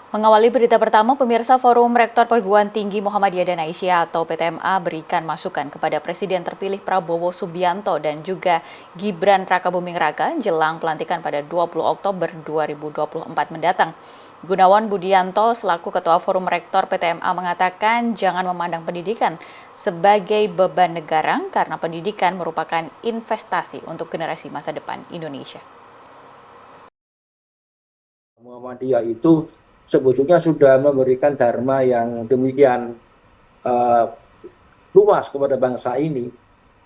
Mengawali berita pertama, pemirsa Forum Rektor Perguruan Tinggi Muhammadiyah dan Aisyah atau PTMA berikan masukan kepada Presiden terpilih Prabowo Subianto dan juga Gibran Rakabuming Raka jelang pelantikan pada 20 Oktober 2024 mendatang. Gunawan Budianto selaku Ketua Forum Rektor PTMA mengatakan jangan memandang pendidikan sebagai beban negara karena pendidikan merupakan investasi untuk generasi masa depan Indonesia. Muhammadiyah itu sebetulnya sudah memberikan dharma yang demikian uh, luas kepada bangsa ini.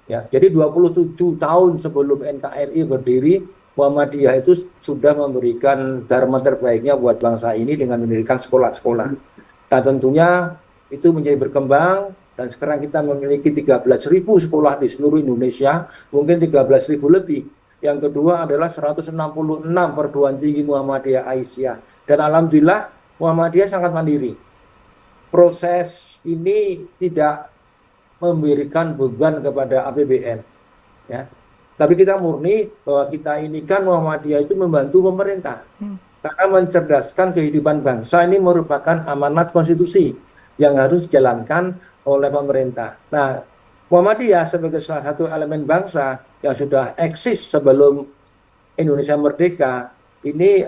Ya, jadi 27 tahun sebelum NKRI berdiri, Muhammadiyah itu sudah memberikan dharma terbaiknya buat bangsa ini dengan mendirikan sekolah-sekolah. Nah, tentunya itu menjadi berkembang dan sekarang kita memiliki 13.000 sekolah di seluruh Indonesia, mungkin 13.000 lebih. Yang kedua adalah 166 perguruan tinggi Muhammadiyah Aisyah. Dan alhamdulillah Muhammadiyah sangat mandiri. Proses ini tidak memberikan beban kepada APBN. Ya. Tapi kita murni bahwa kita ini kan Muhammadiyah itu membantu pemerintah. Karena mencerdaskan kehidupan bangsa ini merupakan amanat konstitusi yang harus dijalankan oleh pemerintah. Nah, Muhammadiyah sebagai salah satu elemen bangsa yang sudah eksis sebelum Indonesia merdeka, ini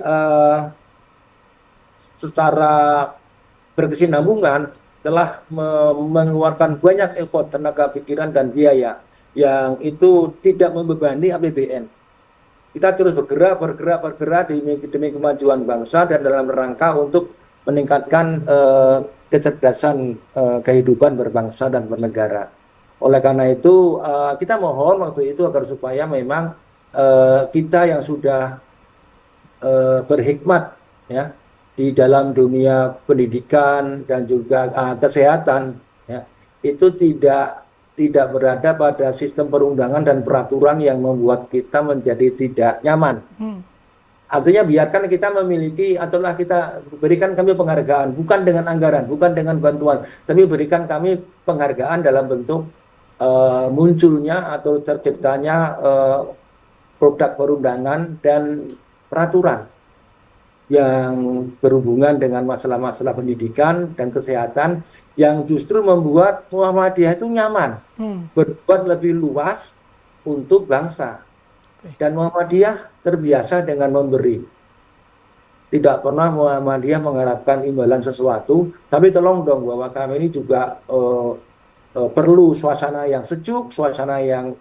secara berkesinambungan telah mengeluarkan banyak effort, tenaga pikiran, dan biaya yang itu tidak membebani APBN. Kita terus bergerak demi kemajuan bangsa dan dalam rangka untuk meningkatkan kecerdasan kehidupan berbangsa dan bernegara. Oleh karena itu kita mohon waktu itu agar supaya memang kita yang sudah berhikmat ya di dalam dunia pendidikan dan juga kesehatan ya, itu tidak berada pada sistem perundangan dan peraturan yang membuat kita menjadi tidak nyaman. Artinya biarkan kita memiliki ataulah kita berikan kami penghargaan bukan dengan anggaran, bukan dengan bantuan, tapi berikan kami penghargaan dalam bentuk munculnya atau terciptanya produk perundangan dan peraturan yang berhubungan dengan masalah-masalah pendidikan dan kesehatan yang justru membuat Muhammadiyah itu nyaman, berbuat lebih luas untuk bangsa. Dan Muhammadiyah terbiasa dengan memberi. Tidak pernah Muhammadiyah mengharapkan imbalan sesuatu, tapi tolong dong bahwa kami ini juga perlu suasana yang sejuk, suasana yang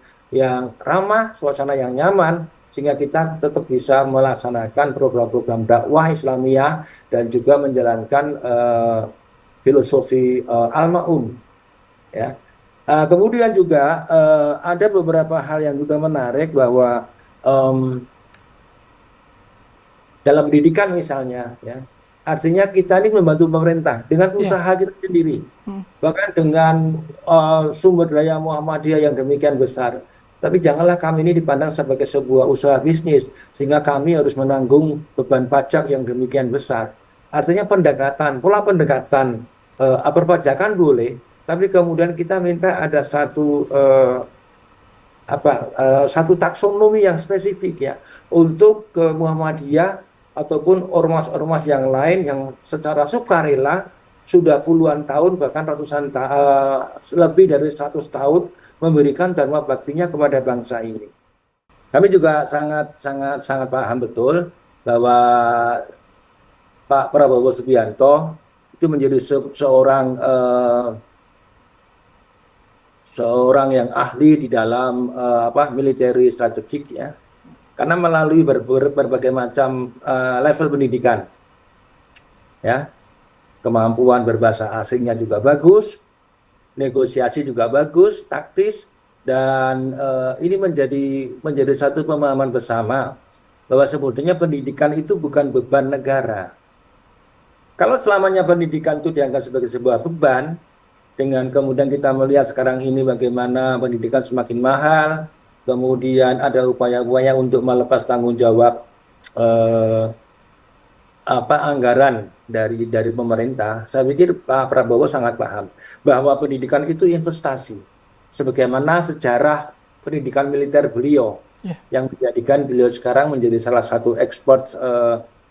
ramah, suasana yang nyaman, sehingga kita tetap bisa melaksanakan program-program dakwah Islamiyah dan juga menjalankan filosofi Al-Ma'un. Ya. Kemudian juga ada beberapa hal yang juga menarik bahwa dalam pendidikan misalnya, ya, artinya kita ini membantu pemerintah dengan usaha kita sendiri, bahkan dengan sumber daya Muhammadiyah yang demikian besar. Tapi janganlah kami ini dipandang sebagai sebuah usaha bisnis, sehingga kami harus menanggung beban pajak yang demikian besar. Artinya pola pendekatan perpajakan boleh, tapi kemudian kita minta ada satu taksonomi yang spesifik ya untuk ke Muhammadiyah ataupun ormas-ormas yang lain yang secara sukarela sudah puluhan tahun bahkan lebih dari 100 tahun memberikan dharma baktinya kepada bangsa ini. Kami juga sangat sangat sangat paham betul bahwa Pak Prabowo Subianto itu menjadi seorang yang ahli di dalam military strategik ya, karena melalui berbagai macam level pendidikan ya, kemampuan berbahasa asingnya juga bagus, negosiasi juga bagus, taktis, dan ini menjadi satu pemahaman bersama bahwa sebetulnya pendidikan itu bukan beban negara. Kalau selamanya pendidikan itu dianggap sebagai sebuah beban, dengan kemudian kita melihat sekarang ini bagaimana pendidikan semakin mahal, kemudian ada upaya-upaya untuk melepas tanggung jawab anggaran dari pemerintah. Saya pikir Pak Prabowo sangat paham bahwa pendidikan itu investasi. Sebagaimana sejarah pendidikan militer beliau yang menjadikan beliau sekarang menjadi salah satu ekspor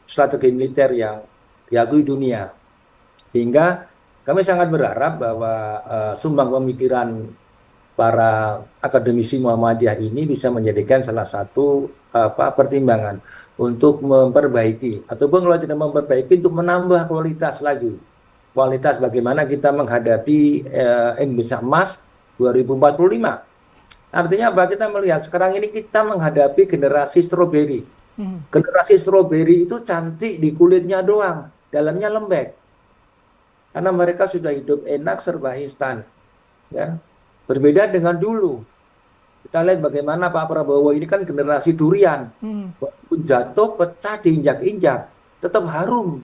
strategi militer yang diakui dunia. Sehingga kami sangat berharap bahwa sumbang pemikiran para akademisi Muhammadiyah ini bisa menjadikan salah satu pertimbangan untuk memperbaiki ataupun kalau tidak memperbaiki untuk menambah kualitas lagi. Kualitas bagaimana kita menghadapi Indonesia Emas 2045. Artinya apa? Kita melihat sekarang ini kita menghadapi generasi stroberi. Generasi stroberi itu cantik di kulitnya doang, dalamnya lembek. Karena mereka sudah hidup enak serba instan. Ya. Berbeda dengan dulu. Kita lihat bagaimana Pak Prabowo ini kan generasi durian. Walaupun jatuh, pecah, diinjak-injak, tetap harum.